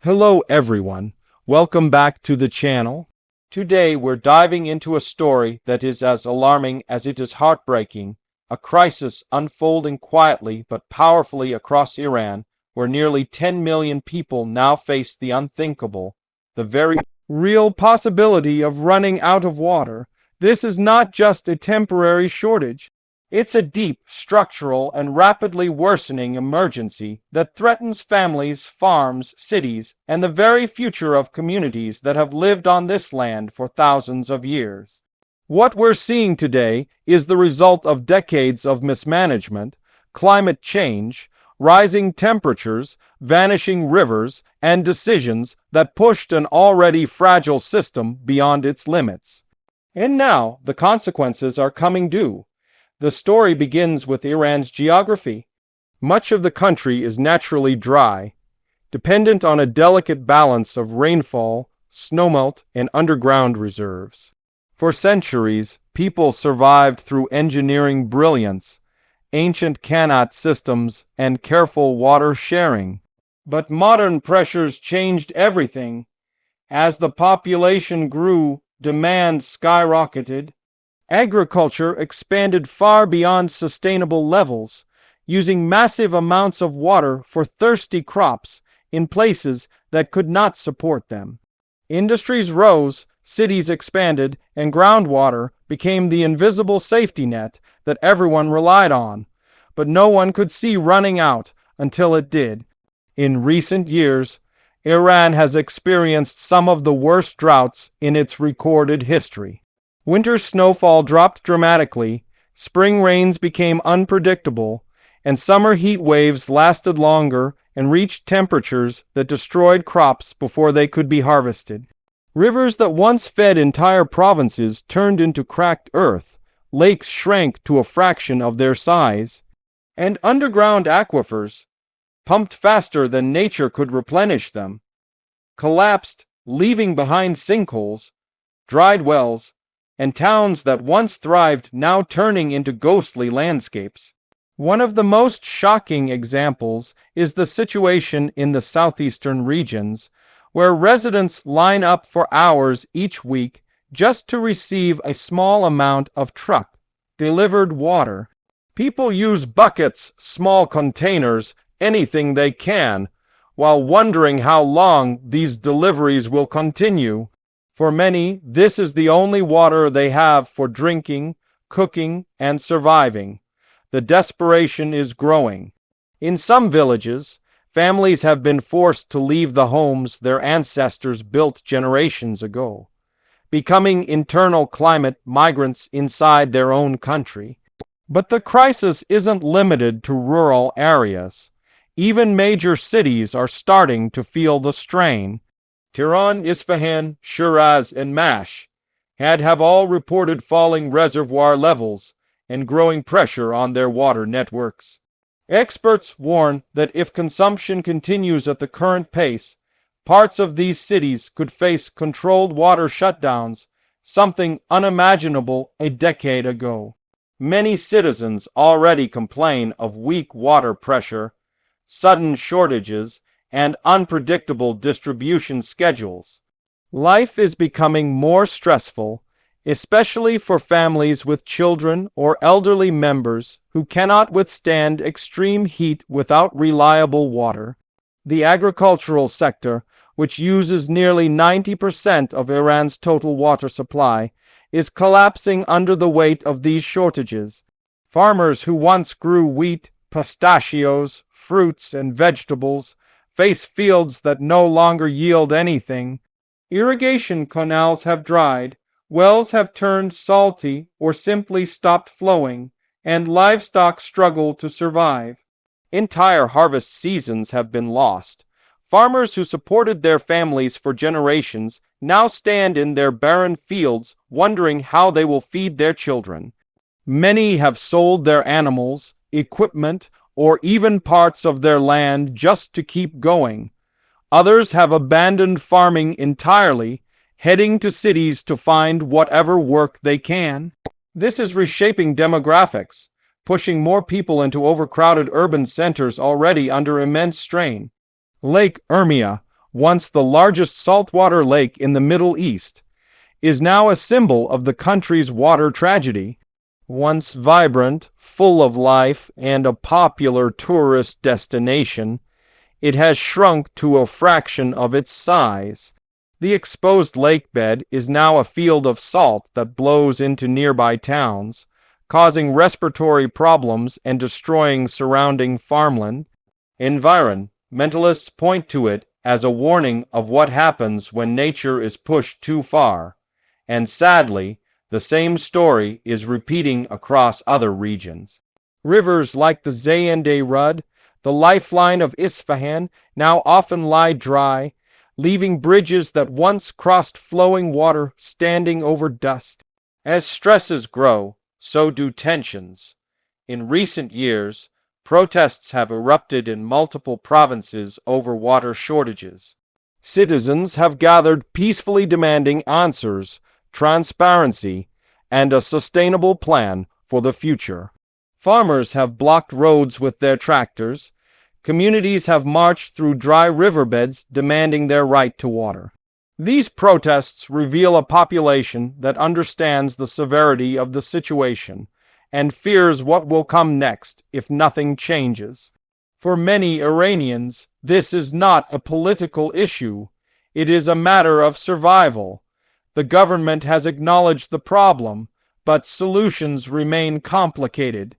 Hello everyone, welcome back to the channel. Today we're diving into a story that is as alarming as it is heartbreaking, a crisis unfolding quietly but powerfully across Iran, where nearly 10 million people now face the unthinkable, the very real possibility of running out of water. This is not just a temporary shortage. It's a deep, structural, and rapidly worsening emergency that threatens families, farms, cities, and the very future of communities that have lived on this land for thousands of years. What we're seeing today is the result of decades of mismanagement, climate change, rising temperatures, vanishing rivers, and decisions that pushed an already fragile system beyond its limits. And now the consequences are coming due. The story begins with Iran's geography. Much of the country is naturally dry, dependent on a delicate balance of rainfall, snowmelt, and underground reserves. For centuries, people survived through engineering brilliance, ancient Qanat systems, and careful water sharing. But modern pressures changed everything. As the population grew, demand skyrocketed. Agriculture expanded far beyond sustainable levels, using massive amounts of water for thirsty crops in places that could not support them. Industries rose, cities expanded, and groundwater became the invisible safety net that everyone relied on. But no one could see running out until it did. In recent years, Iran has experienced some of the worst droughts in its recorded history. Winter snowfall dropped dramatically, spring rains became unpredictable, and summer heat waves lasted longer and reached temperatures that destroyed crops before they could be harvested. Rivers that once fed entire provinces turned into cracked earth, lakes shrank to a fraction of their size, and underground aquifers, pumped faster than nature could replenish them, collapsed, leaving behind sinkholes, dried wells, and towns that once thrived now turning into ghostly landscapes. One of the most shocking examples is the situation in the southeastern regions, where residents line up for hours each week just to receive a small amount of truck-delivered water. People use buckets, small containers, anything they can, while wondering how long these deliveries will continue. For many, this is the only water they have for drinking, cooking, and surviving. The desperation is growing. In some villages, families have been forced to leave the homes their ancestors built generations ago, becoming internal climate migrants inside their own country. But the crisis isn't limited to rural areas. Even major cities are starting to feel the strain. Tehran, Isfahan, Shiraz, and Mash have all reported falling reservoir levels and growing pressure on their water networks. Experts warn that if consumption continues at the current pace, parts of these cities could face controlled water shutdowns, something unimaginable a decade ago. Many citizens already complain of weak water pressure, sudden shortages, and unpredictable distribution schedules. Life is becoming more stressful, especially for families with children or elderly members who cannot withstand extreme heat without reliable water. The agricultural sector, which uses nearly 90% of Iran's total water supply, is collapsing under the weight of these shortages. Farmers who once grew wheat, pistachios, fruits, and vegetables face fields that no longer yield anything. Irrigation canals have dried, wells have turned salty or simply stopped flowing, and livestock struggle to survive. Entire harvest seasons have been lost. Farmers who supported their families for generations now stand in their barren fields wondering how they will feed their children. Many have sold their animals, equipment, or even parts of their land just to keep going. Others have abandoned farming entirely, heading to cities to find whatever work they can. This is reshaping demographics, pushing more people into overcrowded urban centers already under immense strain. Lake Urmia, once the largest saltwater lake in the Middle East, is now a symbol of the country's water tragedy. Once vibrant, full of life, and a popular tourist destination, it has shrunk to a fraction of its size. The exposed lake bed is now a field of salt that blows into nearby towns, causing respiratory problems and destroying surrounding farmland. Environmentalists point to it as a warning of what happens when nature is pushed too far, and sadly, the same story is repeating across other regions. Rivers like the Zayandeh Rud, the lifeline of Isfahan, now often lie dry, leaving bridges that once crossed flowing water standing over dust. As stresses grow, so do tensions. In recent years, protests have erupted in multiple provinces over water shortages. Citizens have gathered peacefully demanding answers, transparency, and a sustainable plan for the future. Farmers have blocked roads with their tractors. Communities have marched through dry riverbeds demanding their right to water. These protests reveal a population that understands the severity of the situation and fears what will come next if nothing changes. For many Iranians, this is not a political issue. It is a matter of survival. The government has acknowledged the problem, but solutions remain complicated.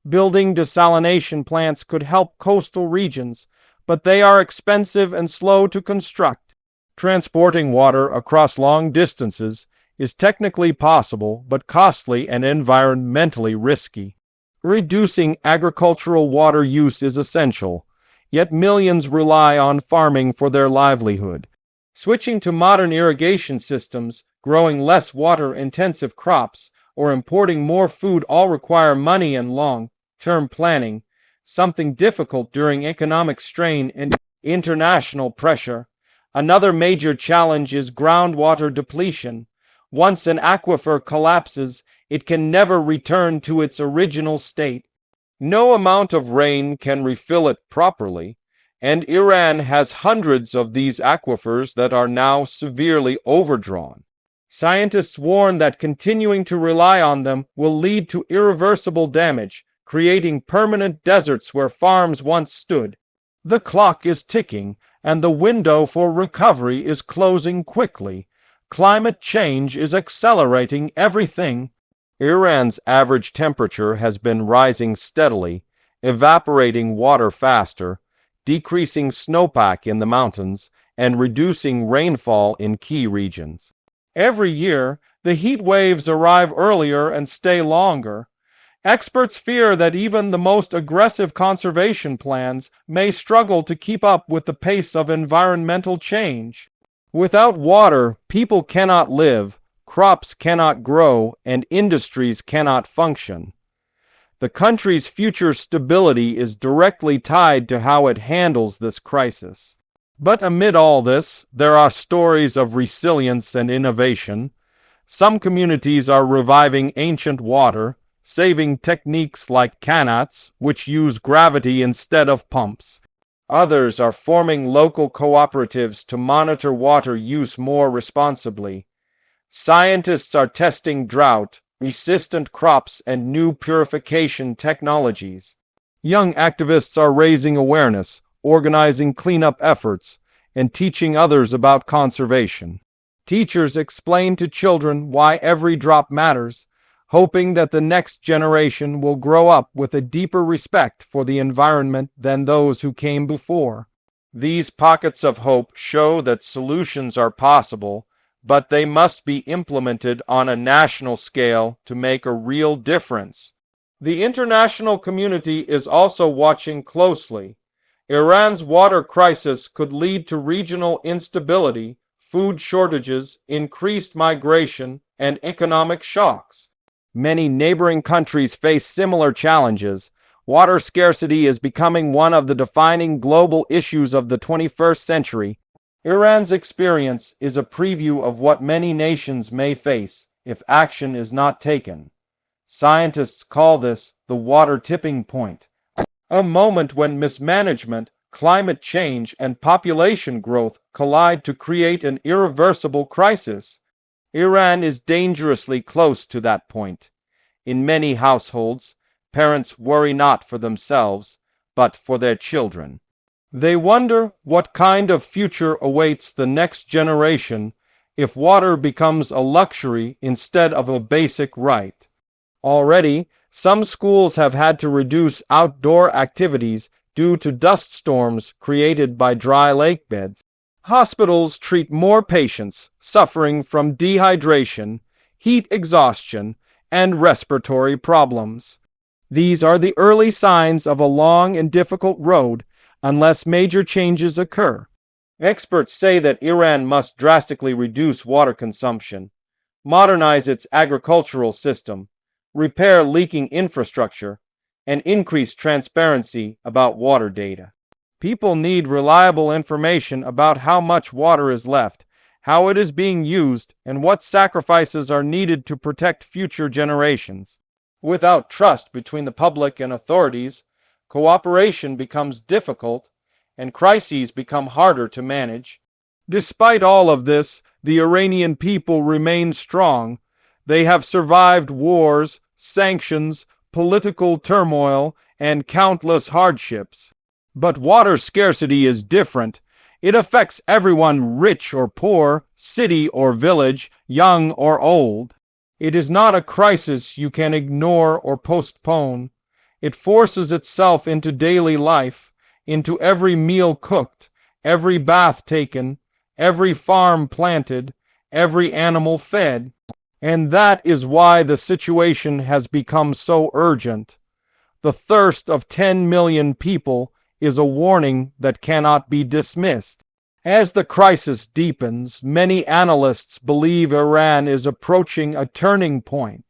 Building desalination plants could help coastal regions, but they are expensive and slow to construct. Transporting water across long distances is technically possible, but costly and environmentally risky. Reducing agricultural water use is essential, yet millions rely on farming for their livelihood. Switching to modern irrigation systems, growing less water-intensive crops, or importing more food all require money and long-term planning, something difficult during economic strain and international pressure. Another major challenge is groundwater depletion. Once an aquifer collapses, it can never return to its original state. No amount of rain can refill it properly, and Iran has hundreds of these aquifers that are now severely overdrawn. Scientists warn that continuing to rely on them will lead to irreversible damage, creating permanent deserts where farms once stood. The clock is ticking, and the window for recovery is closing quickly. Climate change is accelerating everything. Iran's average temperature has been rising steadily, evaporating water faster, decreasing snowpack in the mountains, and reducing rainfall in key regions. Every year, the heat waves arrive earlier and stay longer. Experts fear that even the most aggressive conservation plans may struggle to keep up with the pace of environmental change. Without water, people cannot live, crops cannot grow, and industries cannot function. The country's future stability is directly tied to how it handles this crisis. But amid all this, there are stories of resilience and innovation. Some communities are reviving ancient water, saving techniques like qanats, which use gravity instead of pumps. Others are forming local cooperatives to monitor water use more responsibly. Scientists are testing drought-resistant crops and new purification technologies. Young activists are raising awareness, organizing cleanup efforts, and teaching others about conservation. Teachers explain to children why every drop matters, hoping that the next generation will grow up with a deeper respect for the environment than those who came before. These pockets of hope show that solutions are possible, but they must be implemented on a national scale to make a real difference. The international community is also watching closely. Iran's water crisis could lead to regional instability, food shortages, increased migration, and economic shocks. Many neighboring countries face similar challenges. Water scarcity is becoming one of the defining global issues of the 21st century. Iran's experience is a preview of what many nations may face if action is not taken. Scientists call this the water tipping point, a moment when mismanagement, climate change and population growth collide to create an irreversible crisis. Iran is dangerously close to that point. In many households, parents worry not for themselves, but for their children. They wonder what kind of future awaits the next generation if water becomes a luxury instead of a basic right. Already, some schools have had to reduce outdoor activities due to dust storms created by dry lake beds. Hospitals treat more patients suffering from dehydration, heat exhaustion, and respiratory problems. These are the early signs of a long and difficult road unless major changes occur. Experts say that Iran must drastically reduce water consumption, modernize its agricultural system, repair leaking infrastructure, and increase transparency about water data. People need reliable information about how much water is left, how it is being used, and what sacrifices are needed to protect future generations. Without trust between the public and authorities, cooperation becomes difficult and crises become harder to manage. Despite all of this, the Iranian people remain strong. They have survived wars, sanctions, political turmoil, and countless hardships. But water scarcity is different. It affects everyone, rich or poor, city or village, young or old. It is not a crisis you can ignore or postpone. It forces itself into daily life, into every meal cooked, every bath taken, every farm planted, every animal fed. And that is why the situation has become so urgent. The thirst of 10 million people is a warning that cannot be dismissed. As the crisis deepens, many analysts believe Iran is approaching a turning point.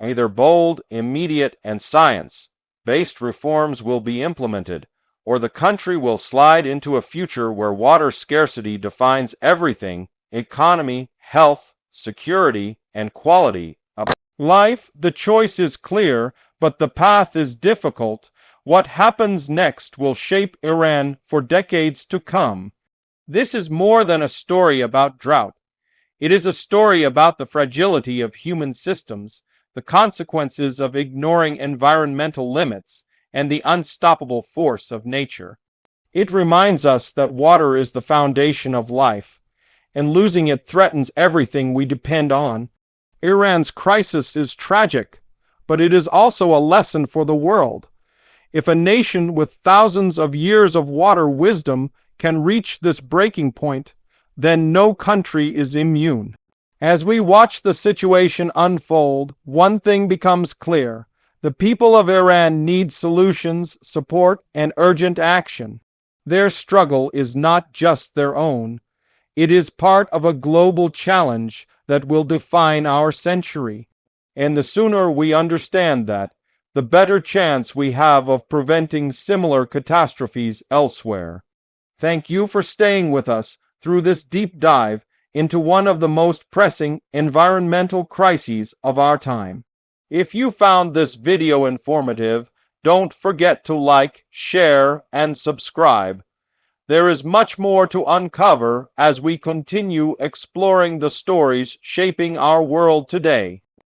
Either bold, immediate, and science-based reforms will be implemented, or the country will slide into a future where water scarcity defines everything: economy, health, security, and quality of life. The choice is clear, but the path is difficult. What happens next will shape Iran for decades to come. This is more than a story about drought. It is a story about the fragility of human systems, the consequences of ignoring environmental limits, and the unstoppable force of nature. It reminds us that water is the foundation of life, and losing it threatens everything we depend on. Iran's crisis is tragic, but it is also a lesson for the world. If a nation with thousands of years of water wisdom can reach this breaking point, then no country is immune. As we watch the situation unfold, one thing becomes clear. The people of Iran need solutions, support, and urgent action. Their struggle is not just their own. It is part of a global challenge that will define our century. And the sooner we understand that, the better chance we have of preventing similar catastrophes elsewhere. Thank you for staying with us through this deep dive into one of the most pressing environmental crises of our time. If you found this video informative, don't forget to like, share, and subscribe. There is much more to uncover as we continue exploring the stories shaping our world today.